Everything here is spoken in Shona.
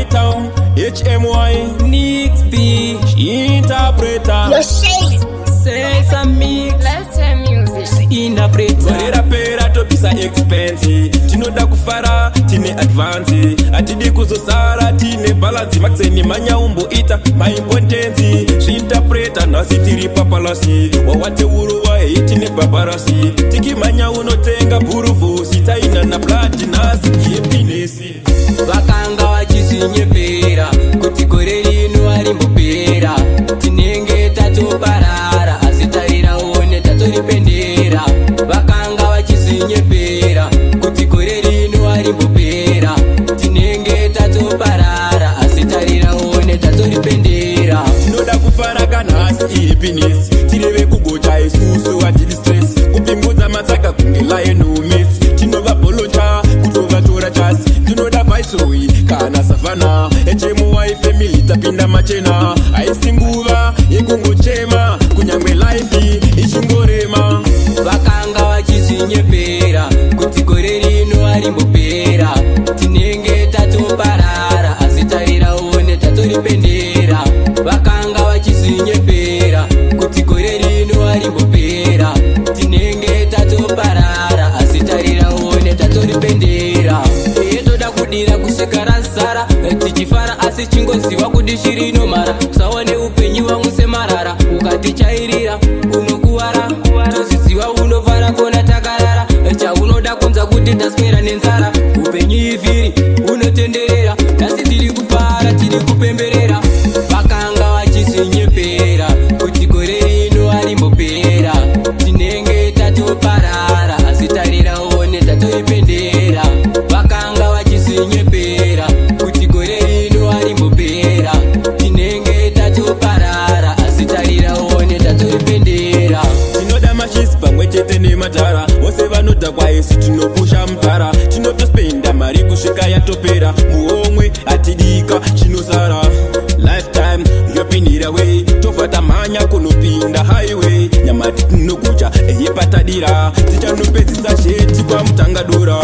town, HMY, Nix B, interpreter. Yo, Shayz. Say some mix. Let's hear music. Interpreter. Pera topisa expense. Tinoda kufara, tine advance. Atidi kuzosara, tine balance. Maxeni manya umbo ita, my importance. Interpreter nasi tiri papalasi. Wawate uruwa itine paparasi. Tiki manya unotenga burufu. Sita ina na platinasi, yepinesi. Vakanga vachizinyepera kuti gore rino arimbopera. Tinenge tatoparara asi tarira one tatoripendera. Vakanga vachizinyepera kuti gore rino arimbopera. Tinenge tatoparara asi tarira one tatoripendera. Tinoda kufara kana asi happiness. Tireve kugocha isusu atili stress. Kupinguza matsaka kungela eno miss. Tinova boloncha kutova tora chasi. Tinoda viceroy kana savana. HMY family tapinda machena. Aisinguva yekungochema kunyangwe life ichingorema. Vakanga vachizinyepera kuti gore rino arimbopera. Tinenge tatoparara asi tarira one tatoripendera. Vakanga vachizinyepera kuti gore rino arimbopera. Tinenge tatoparara asi tarira one tatoripendera. Toda kudira kusvika razara tichifara asi chingoziva kuti shiri inomara. Kusaone upenyu wangu semarara ukatichairira unokuwara. Toziziva unovara kona takarara. Chaunoda kunza kuti taswera nenzara. Upenyu ivhiri unotenderera. Nhasi tiri kupara tiri kupemberera. Vakanga vachizinyepera kuti gore rino arimbopera. Tinenge tatoparara asi tarira one tatoripendera. Vakanga vachizinyepera kuti gore rino arimbopera. Tinenge tatoparara asi tarira one tatoripendera. Tinoda mashisi pamwe chete nematara. Vose vanoda kwaisi tinopusha mutara. Tinotospenda mari kusvika yatopera. Muomwe atidika chinosara. Lifetime yopinira way. Tovata manya kunopinda highway. Nyamati tinogucha eyepatadira. Tichanopedzisa sheti kwa mutangadura.